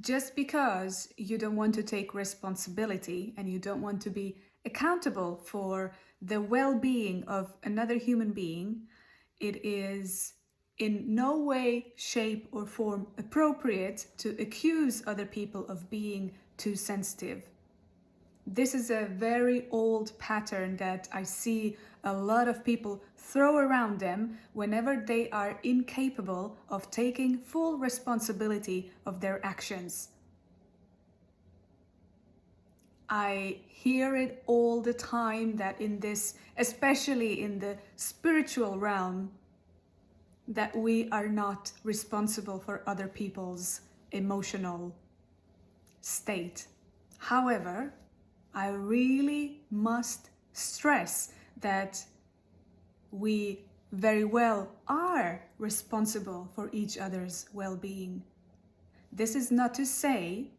Just because you don't want to take responsibility and you don't want to be accountable for the well-being of another human being, it is in no way, shape, or form appropriate to accuse other people of being too sensitive. This is a very old pattern that I see a lot of people throw around them whenever they are incapable of taking full responsibility of their actions. I hear it all the time that in this, especially in the spiritual realm, that we are not responsible for other people's emotional state. However, I really must stress that we very well are responsible for each other's well-being. This is not to say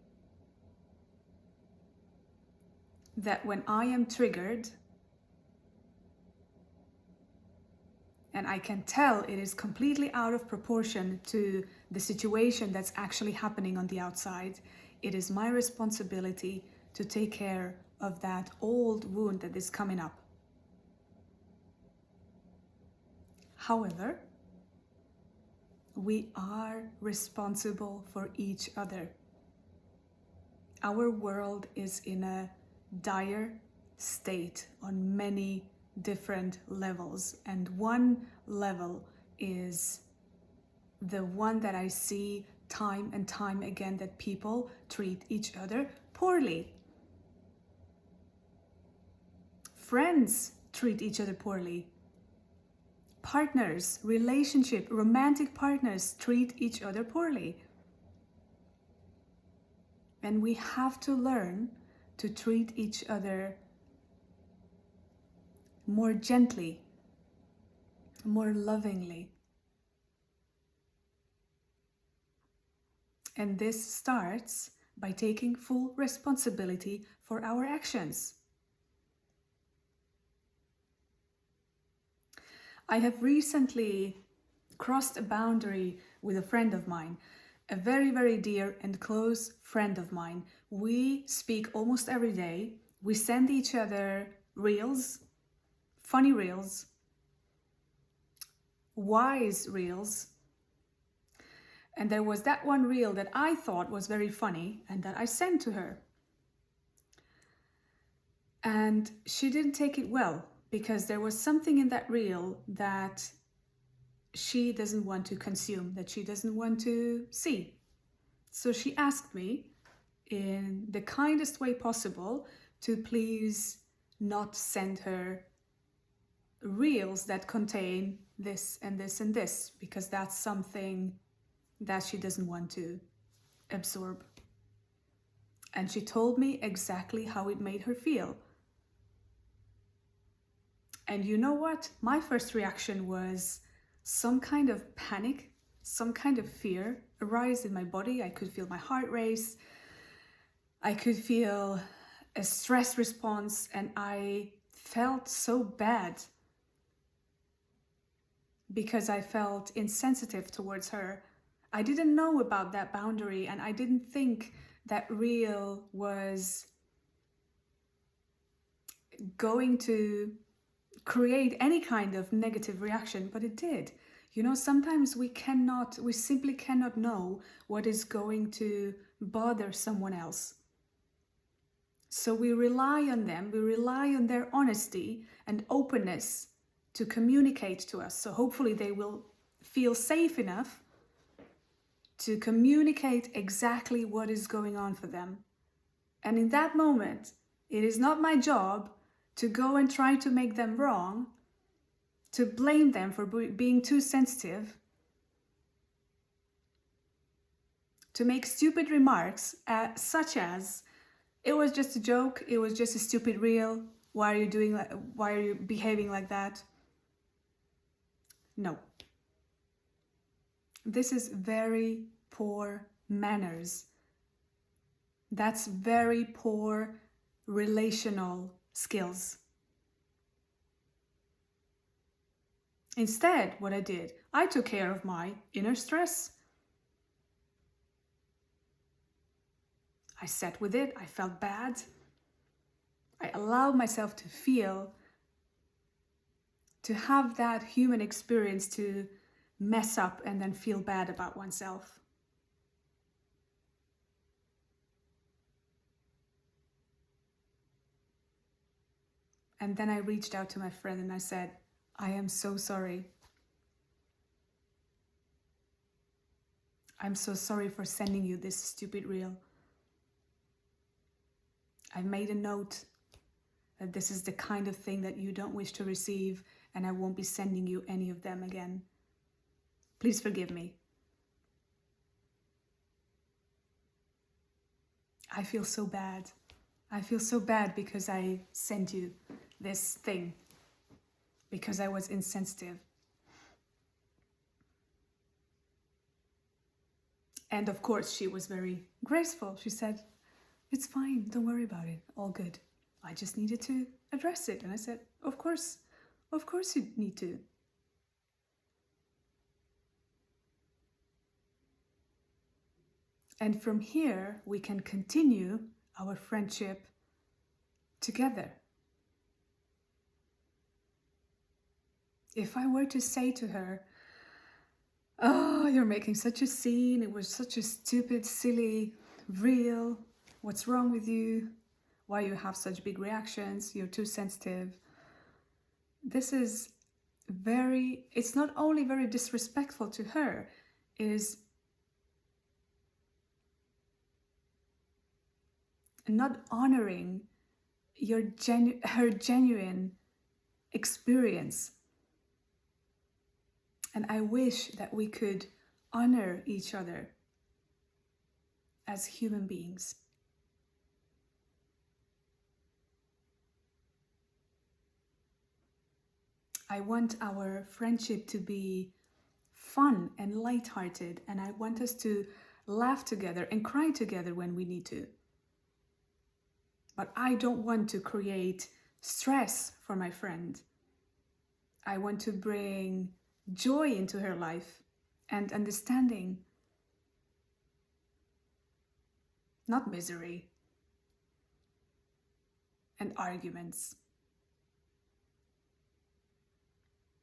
that when I am triggered and I can tell it is completely out of proportion to the situation that's actually happening on the outside, it is my responsibility to take care of that old wound that is coming up. However, we are responsible for each other. Our world is in a dire state on many different levels, and one level is the one that I see time and time again, that people treat each other poorly. Friends treat each other poorly. Partners, romantic partners treat each other poorly. And we have to learn to treat each other more gently, more lovingly. And this starts by taking full responsibility for our actions. I have recently crossed a boundary with a friend of mine, a very, very dear and close friend of mine. We speak almost every day. We send each other reels, funny reels, wise reels. And there was that one reel that I thought was very funny and that I sent to her. And she didn't take it well, because there was something in that reel that she doesn't want to consume, that she doesn't want to see. So she asked me in the kindest way possible to please not send her reels that contain this and this and this, because that's something that she doesn't want to absorb. And she told me exactly how it made her feel. And you know what? My first reaction was some kind of panic, some kind of fear arise in my body. I could feel my heart race. I could feel a stress response, and I felt so bad because I felt insensitive towards her. I didn't know about that boundary, and I didn't think that reel was going to create any kind of negative reaction, but it did. You know, sometimes we simply cannot know what is going to bother someone else. So we rely on them, we rely on their honesty and openness to communicate to us. So hopefully they will feel safe enough to communicate exactly what is going on for them. And in that moment, it is not my job to go and try to make them wrong, to blame them for being too sensitive, to make stupid remarks such as, it was just a joke, it was just a stupid reel, why are you behaving like that? No. This is very poor manners. That's very poor relational skills. Instead, what I did, I took care of my inner stress. I sat with it. I felt bad. I allowed myself to feel, to have that human experience, to mess up and then feel bad about oneself. And then I reached out to my friend and I said, I am so sorry. I'm so sorry for sending you this stupid reel. I've made a note that this is the kind of thing that you don't wish to receive, and I won't be sending you any of them again. Please forgive me. I feel so bad. I feel so bad because I sent you this thing, because I was insensitive. And of course, she was very graceful. She said, it's fine, don't worry about it, all good. I just needed to address it. And I said, of course you need to. And from here, we can continue our friendship together. If I were to say to her, oh, you're making such a scene, it was such a stupid, silly reel, what's wrong with you? Why you have such big reactions? You're too sensitive. This is it's not only very disrespectful to her, it is not honoring her genuine experience. And I wish that we could honor each other as human beings. I want our friendship to be fun and lighthearted, and I want us to laugh together and cry together when we need to. But I don't want to create stress for my friend. I want to bring joy into her life and understanding, not misery and arguments.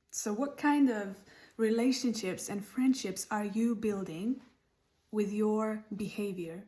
So what kind of relationships and friendships are you building with your behavior?